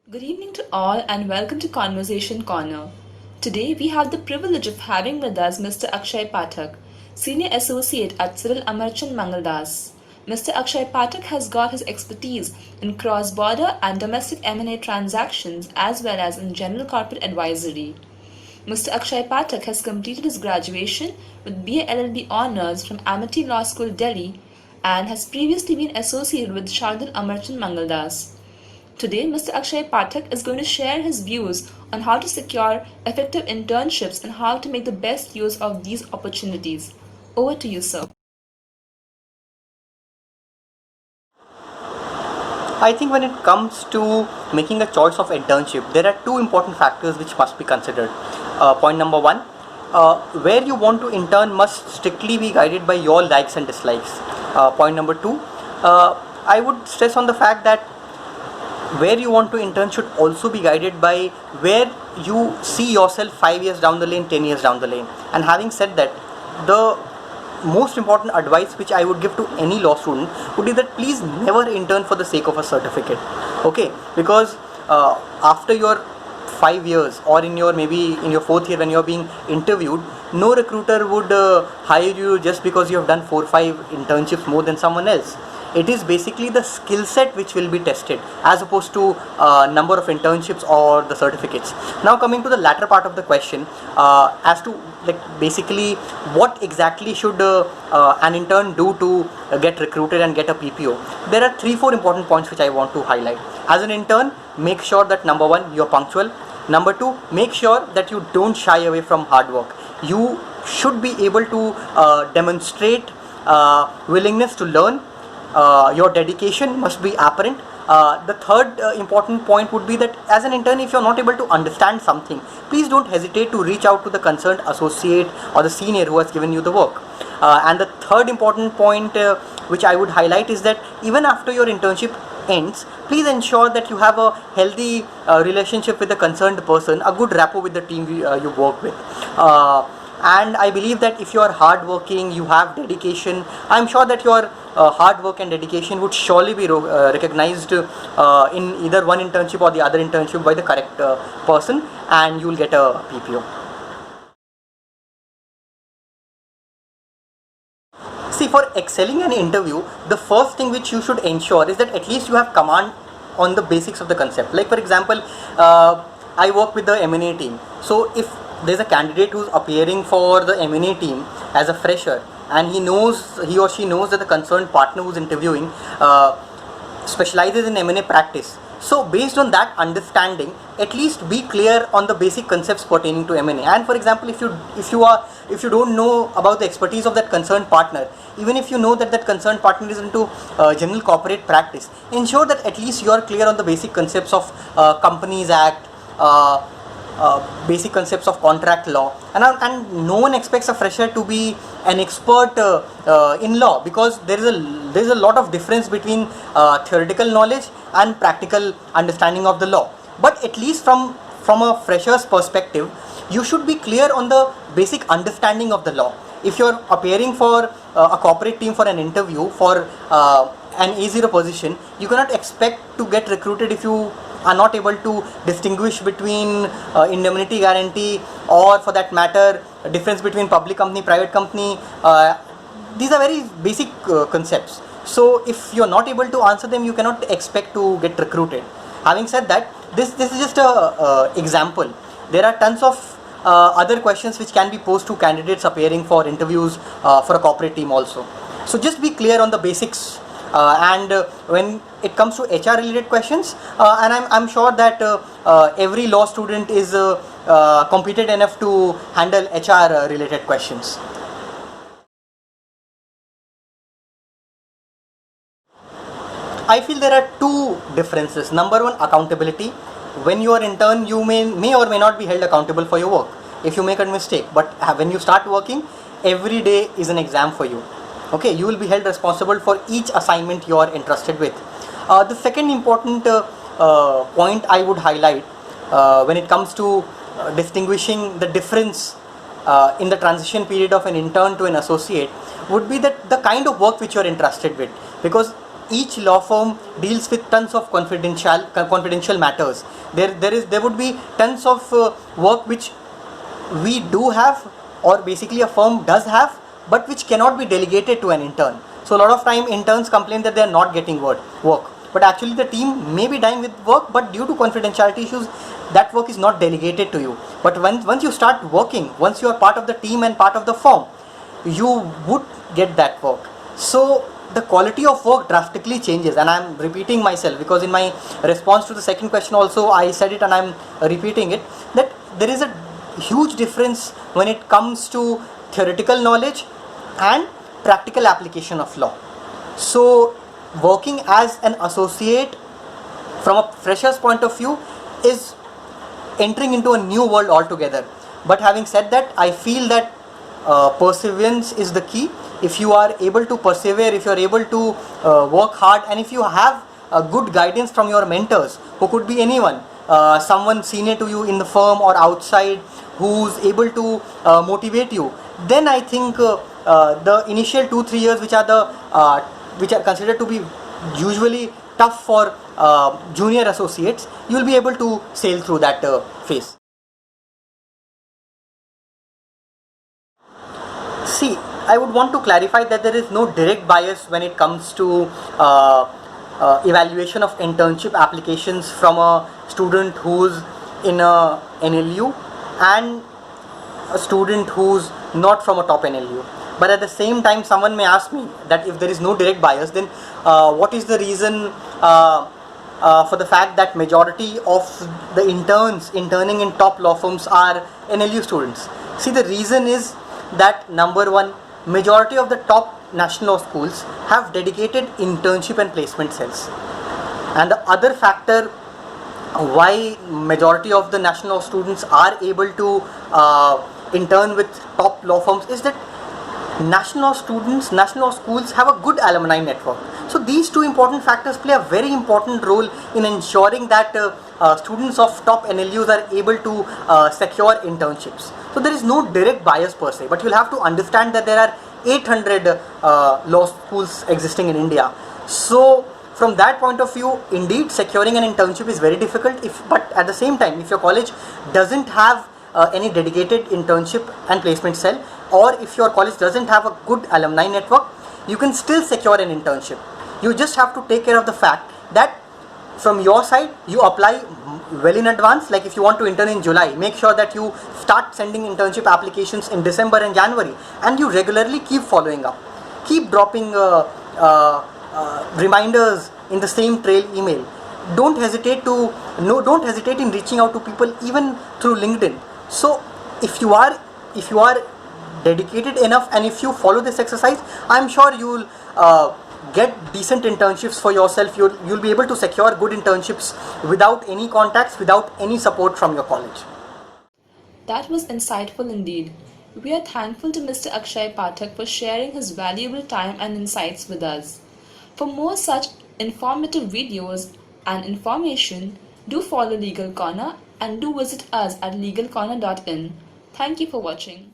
Good evening to all and welcome to Conversation Corner. Today we have the privilege of having with us Mr. Akshay Pathak, Senior Associate at Cyril Amarchand Mangaldas. Mr. Akshay Pathak has got his expertise in cross-border and domestic M&A transactions as well as in general corporate advisory. Mr. Akshay Pathak has completed his graduation with BA LLB Honours from Amity Law School, Delhi and has previously been associated with Shardul Amarchand Mangaldas. Today, Mr. Akshay Pathak is going to share his views on how to secure effective internships and how to make the best use of these opportunities. Over to you, sir. I think when it comes to making a choice of internship, there are two important factors which must be considered. Point number one, where you want to intern must strictly be guided by your likes and dislikes. Point number two, I would stress on the fact that where you want to intern should also be guided by where you see yourself 5 years down the lane, 10 years down the lane. And having said that, the most important advice which I would give to any law student would be that please never intern for the sake of a certificate. Okay, because after your 5 years or in your maybe in your fourth year when you're being interviewed, no recruiter would hire you just because you have done 4 or 5 internships more than someone else. It is basically the skill set which will be tested as opposed to number of internships or the certificates. Now coming to the latter part of the question, as to like basically what exactly should an intern do to get recruited and get a PPO, there are 3 4 important points which I want to highlight. As an intern, make sure that number one, you're punctual. Number two, make sure that you don't shy away from hard work. You should be able to demonstrate willingness to learn. Your dedication must be apparent. The third important point would be that as an intern, if you're not able to understand something, please don't hesitate to reach out to the concerned associate or the senior who has given you the work. And the third important point which I would highlight is that even after your internship ends, please ensure that you have a healthy relationship with the concerned person, a good rapport with the team you work with. And I believe that if you are hardworking, you have dedication, I'm sure that your hard work and dedication would surely be recognized in either one internship or the other internship by the correct person, and you will get a PPO. See, for excelling an interview, the first thing which you should ensure is that at least you have command on the basics of the concept. Like for example, I work with the M&A team. So if there's a candidate who's appearing for the M&A team as a fresher, and he or she knows that the concerned partner who's interviewing specializes in M&A practice. So based on that understanding, at least be clear on the basic concepts pertaining to M&A. And for example, if you don't know about the expertise of that concerned partner, even if you know that that concerned partner is into general corporate practice, ensure that at least you are clear on the basic concepts of Companies Act, basic concepts of contract law, and no one expects a fresher to be an expert in law, because there is a lot of difference between theoretical knowledge and practical understanding of the law. But at least from a fresher's perspective, you should be clear on the basic understanding of the law. If you're appearing for a corporate team for an interview for an A0 position, you cannot expect to get recruited if you are not able to distinguish between indemnity guarantee, or for that matter difference between public company, private company. These are very basic concepts. So if you are not able to answer them, you cannot expect to get recruited. Having said that, this is just a example. There are tons of other questions which can be posed to candidates appearing for interviews for a corporate team also. So just be clear on the basics. And when it comes to HR related questions, and I'm sure that every law student is competent enough to handle HR related questions. I feel there are two differences. Number one, accountability. When you are intern, you may or may not be held accountable for your work if you make a mistake. But when you start working, every day is an exam for you. Okay, you will be held responsible for each assignment you are entrusted with. The second important point I would highlight when it comes to distinguishing the difference in the transition period of an intern to an associate would be that the kind of work which you are entrusted with, because each law firm deals with tons of confidential matters. There would be tons of work which we do have, or basically a firm does have, but which cannot be delegated to an intern. So a lot of time interns complain that they are not getting work, but actually the team may be dying with work, but due to confidentiality issues, that work is not delegated to you. But once you start working, once you are part of the team and part of the firm, you would get that work. So the quality of work drastically changes, and I'm repeating myself because in my response to the second question also I said it and I'm repeating it, that there is a huge difference when it comes to theoretical knowledge and practical application of law. So working as an associate from a fresher's point of view is entering into a new world altogether. But having said that, I feel that perseverance is the key. If you are able to persevere, if you are able to work hard, and if you have good guidance from your mentors, who could be anyone, someone senior to you in the firm or outside, who's able to motivate you, then I think the initial 2-3 years, which are considered to be usually tough for junior associates, you will be able to sail through that phase. See, I would want to clarify that there is no direct bias when it comes to evaluation of internship applications from a student who's in a NLU and a student who's not from a top NLU. But at the same time, someone may ask me that if there is no direct bias, then what is the reason for the fact that majority of the interns interning in top law firms are NLU students? See, the reason is that number one, majority of the top national law schools have dedicated internship and placement cells. And the other factor why majority of the national law students are able to intern with top law firms is that national law schools have a good alumni network. So these two important factors play a very important role in ensuring that students of top NLUs are able to secure internships. So there is no direct bias per se, but you'll have to understand that there are 800 law schools existing in India. So from that point of view, indeed securing an internship is very difficult, but at the same time, if your college doesn't have any dedicated internship and placement cell, or if your college doesn't have a good alumni network, you can still secure an internship. You just have to take care of the fact that from your side you apply well in advance. Like if you want to intern in July, make sure that you start sending internship applications in December and January, and you regularly keep following up, keep dropping reminders in the same trail email. Don't hesitate in reaching out to people even through LinkedIn. So if you are dedicated enough and if you follow this exercise, I'm sure you'll get decent internships for yourself. You'll be able to secure good internships without any contacts, without any support from your college. That was insightful indeed. We are thankful to Mr. Akshay Pathak for sharing his valuable time and insights with us. For more such informative videos and information, do follow Legal Corner and do visit us at legalcorner.in. Thank you for watching.